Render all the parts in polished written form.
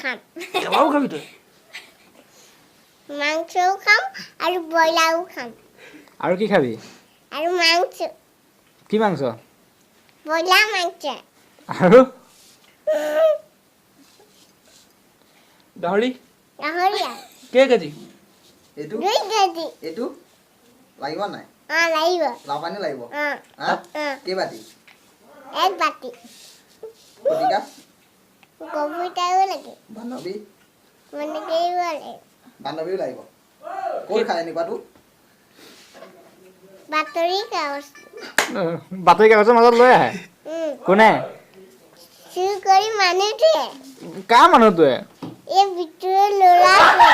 খাম কেবাও খাবি তই মাংসও খাম আৰু ব্ৰইলাৰো খাম আৰু কি খাবি আৰু মাংস কি মাংস ব্ৰইলাৰ মাংস আৰু গাহৰি গাহৰি কেই কেজি এইটো 2 কেজি এইটো লাগিব নাই লাগিব লাও পানী লাগিব হা কেইবাটি 1 বাটি ফটিকা কবিতাও লাগে বান্ধৱী মানে কেইও লাগে বান্ধৱীও লাগিব ক'ত খায় এনেকুৱাটো বাতৰি কাগজ বাতৰি কাগজৰ মাজত লৈ আহে কোনে চুৰ কৰি মানুহটোৱে কাৰ মানুহটোৱে এই ভিতৰৰ ল'ৰাটোৱে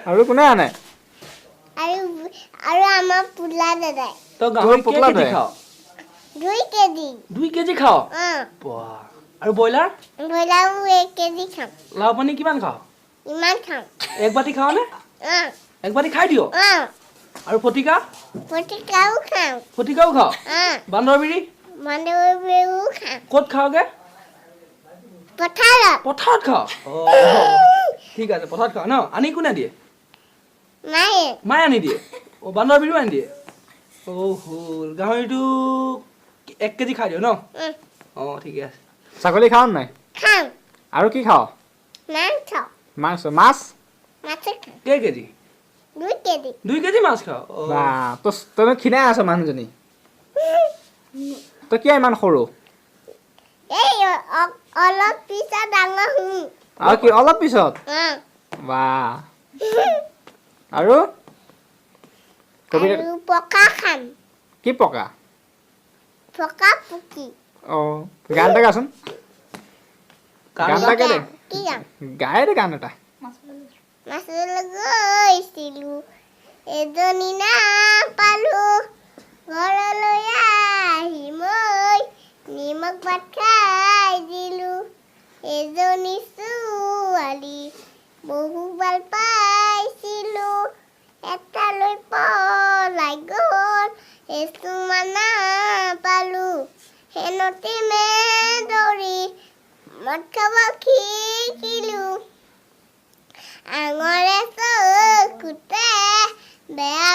আৰু কোনে আনে আৰু আমাৰ পুতলা দাদাই তই গাহৰি কেই পুতলা কেজি তই? খাৱ 2 কেজি 2 কেজি খাৱ বাহ আৰু ব্ৰইলাৰ ব্ৰইলাৰো 1 কেজি খাম লাও পানী কিমান খাৱ ইমান খাম 1 বাটি খাৱ নে 1 বাটি খাই দিয় আৰু ফটিকা ফটিকাও খাম ফটিকাও খাৱ বান্ধৱী বান্ধৱীও খাম ক'ত খাওঁগে পথাৰত পথাৰত খাওঁ ঠিক আছে পথাৰত খাওঁ ন আনি কোনে দিয়ে মায়ে মায়ে আনি দিয়ে বান্ধৱীও আনি দিয়ে হ'ল গাহৰিটো 1 কেজি খাই দিয় ন ঠিকে আছে ছাগলী খাৱ নাই খাম আৰু কি খাৱ মাংস মাংস মাছ মাছ খাম কেই কেজি 2 কেজি 2 কেজি মাছ খাওঁ বা তই ক্ষীণাই আছ মানুহজনী তই কিয় ইমান সৰু এই অলপ পিছত ডাঙৰ হ'ম আৰু কি অলপ পিছত বা আৰু কবিতা আৰু পকা খাম কি পকা পকা পুকি অঁ গান এটা গাচোন গান এটা গাই দে কি গাম গাই দে গান এটা মাছলৈ গৈছিলোঁ এজনী নাপালো ঘৰলৈ আহি মই নিমখ ভাত খাই দিলোঁ এজনী ছোৱালী বহু ভাল পাইছিলোঁ এটালৈ পলাই গ'ল এচুমা নাপালোঁ সেনতে দৌৰি মদ খাব শিকিলোঁ আঙৰে চকুতে বেয়া